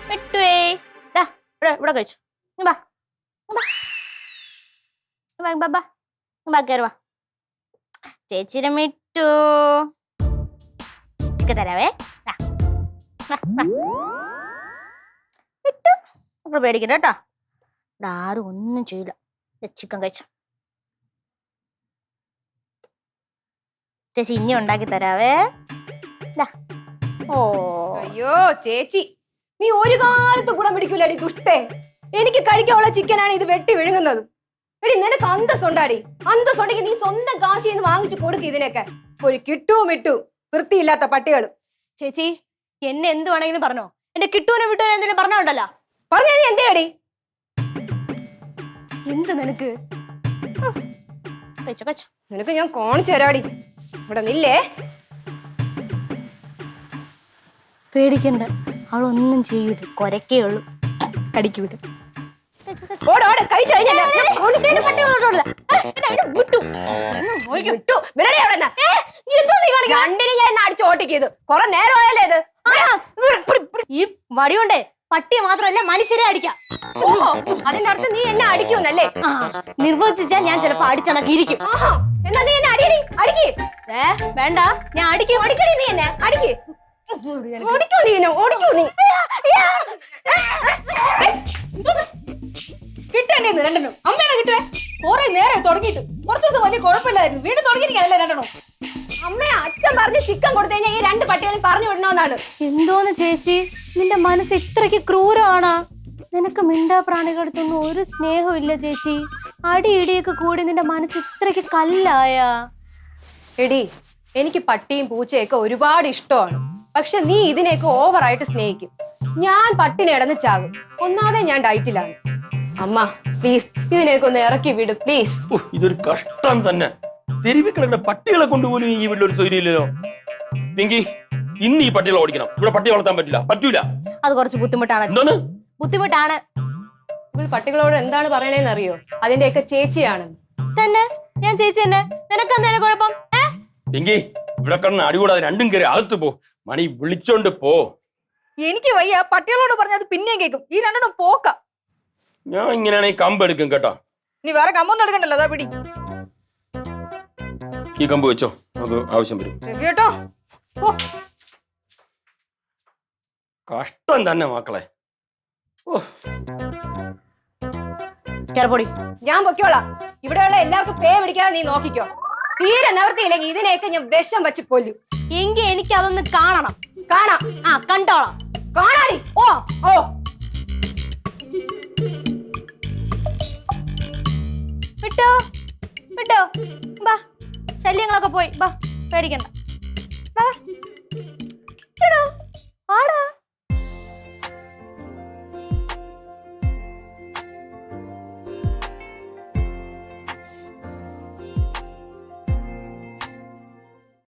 മിട്ടുവേ ദാ ഇവിടെ കഴിച്ചു. ബാ ബാ ബാ ബാ കയറുവാ. ചേച്ചിയുടെ മിട്ടു ഒക്കെ തരാവേ. മിട്ടു നമ്മൾ പേടിക്കണ്ട കേട്ടോ. ഇവിടെ ആരും ഒന്നും ചെയ്യില്ല. ചിക്കൻ കഴിച്ചു. ചേച്ചി ഇനി ഉണ്ടാക്കി തരാവേ. ഓ അയ്യോ ചേച്ചി, നീ ഒരു കാലത്ത് ഗുണം പിടിക്കൂലടി ദുഷ്ടേ. എനിക്ക് കഴിക്കാനുള്ള ചിക്കനാണ് ഇത് വെട്ടി വിഴുങ്ങുന്നത്. എടി നിനക്ക് അന്തസ്സുണ്ടാടി. അന്തസ്സുണ്ടെങ്കിൽ നീ സ്വന്തം കാശിൽ നിന്ന് വാങ്ങിച്ചു കൊടുക്കും ഇതിനൊക്കെ. ഒരു കിട്ടുവും ഇട്ടു വൃത്തിയില്ലാത്ത പട്ടികൾ. ചേച്ചി എന്നെ എന്ത് വേണമെങ്കിലും പറഞ്ഞോ. എന്റെ കിട്ടൂനെ വിട്ടൂനെ എന്തെങ്കിലും പറഞ്ഞോണ്ടല്ലോ. പറഞ്ഞാ നീ എന്തേടി? എന്ത് നിനക്ക്? കഴിച്ചോ കഴിച്ചോ. നിനക്ക് ഞാൻ കാണിച്ചു തരാടി. ഇവിടെ നില്ലേ. പേടിക്കണ്ട, അവളൊന്നും ചെയ്യൂല. കൊരക്കേ ഉള്ളൂ, കടിക്കൂല. അടിച്ചോട്ടിക്കത് കൊറേ നേരമായല്ലേ ഇത്. ഈ വടിയുണ്ടേ പട്ടിയെ മാത്രമല്ല മനുഷ്യരെ അടിക്കാം. ഓഹോ, അതിന്റെ അർത്ഥം നീ എന്നെ അടിക്കൂന്നല്ലേ? നിർബന്ധിച്ചാ ഞാൻ ചിലപ്പോ അടിച്ചണക്കി ഇരിക്കും. എന്നാ നീ എന്നെ അടിയടി, അടിക്ക്. വേണ്ട, ഞാൻ അടിക്കും. അടിക്കടി നീ എന്നെ, അടിക്ക്. ഓടിക്കോ നീ എന്നെ, ഓടിക്കോ നീ. കിട്ടേണ്ടി രണ്ടെണ്ണം. അമ്മയാണ് കിട്ടുവേ. കുറെ നേരെ തുടങ്ങിയിട്ട് കുറച്ചു ദിവസം വലിയ കുഴപ്പമില്ലായിരുന്നു. വീണ്ടും തുടങ്ങിയിരിക്കണല്ലേ രണ്ടെണ്ണം. അമ്മയെ അച്ഛൻ പറഞ്ഞ് ചിക്കൻ കൊടുത്തു കഴിഞ്ഞാൽ ഈ രണ്ട് പട്ടികളെ പറഞ്ഞു വിടണമെന്നാണ്. എന്തോന്ന് ചേച്ചി, നിന്റെ മനസ്സ് ഇത്രയ്ക്ക് ക്രൂരമാണാ? നിനക്ക് മിണ്ടാ പ്രാണികളടുത്തൊന്നും ഒരു സ്നേഹമില്ല ചേച്ചി. അടി ഇടിയൊക്കെ കൂടി നിന്റെ മനസ്സ് ഇത്രയ്ക്ക് കല്ലായ. എടി, എനിക്ക് പട്ടിയും പൂച്ചയൊക്കെ ഒരുപാട് ഇഷ്ടമാണ്. പക്ഷെ നീ ഇതിനെയൊക്കെ ഓവറായിട്ട് സ്നേഹിക്കും. ഞാൻ പട്ടിനെ ഇടന്ന് ചാകും. ഒന്നാതെ ഞാൻ ഡയറ്റിലാണ്. അമ്മ പ്ലീസ് ഇതിനെയൊക്കെ ഒന്ന് ഇറക്കി വിടും പ്ലീസ്. ഇതൊരു കഷ്ടം തന്നെ. തെരുവിൽ കിടക്കുന്ന പട്ടികളെ കൊണ്ടുപോലും ഈ വീട്ടിലൊരു സൗകര്യമില്ലല്ലോ. പിങ്കി, ഇന്ന് ഈ പട്ടികളെ ഓടിക്കണം. ഇവിടെ പട്ടി വളർത്താൻ പറ്റൂല. അത് കുറച്ച് ബുദ്ധിമുട്ടാണ്. എന്താണ് ബുദ്ധിമുട്ടാണ്? ഇവൾ പട്ടികളോട് എന്താണ് പറയണേന്ന് അറിയോ? അതിന്റെയൊക്കെ ചേച്ചിയാണ്. തന്നെ ഞാൻ ചേച്ചി തന്നെ. നിനക്ക് എന്തേലും കുഴപ്പം? പിങ്കി, ഇവിടെ കിടന്ന് അടികൂടാതെ രണ്ടും കയറി അകത്ത് പോ. മണി വിളിച്ചോണ്ട് പോ. എനിക്ക് വയ്യ. പട്ടികളോട് പറഞ്ഞത് പിന്നെയും കേൾക്കും. ഈ രണ്ടെണ്ണം പോക്ക. ഞാൻ ഇങ്ങനെയാണെങ്കിൽ കമ്പ് എടുക്കും കേട്ടോ. നീ വേറെ കമ്പൊന്നും എടുക്കണ്ടല്ലോ. അതാ പിടി. ഈ കമ്പ് വെച്ചോ, നമുക്ക് ആവശ്യം വരും കേട്ടോ. കഷ്ടം തന്നെ മക്കളെ. കേറപ്പൊടി. ഞാൻ പൊക്കോളാം. ഇവിടെയുള്ള എല്ലാവർക്കും പേ പിടിക്കാതെ നീ നോക്കിക്കോ. തീരെ നിവർത്തിയില്ലെങ്കിൽ ഇതിനെയൊക്കെ ഞാൻ വിഷം വെച്ച് കൊല്ലും. എങ്കിൽ എനിക്ക് അതൊന്ന് കാണണം. കാണാം. കണ്ടോളാം. കാണാടി. ഓ ഓ വിട്ടോ വിട്ടോ. ബാ, ശല്യങ്ങളൊക്കെ പോയി. ബാ, പേടിക്കണ്ട.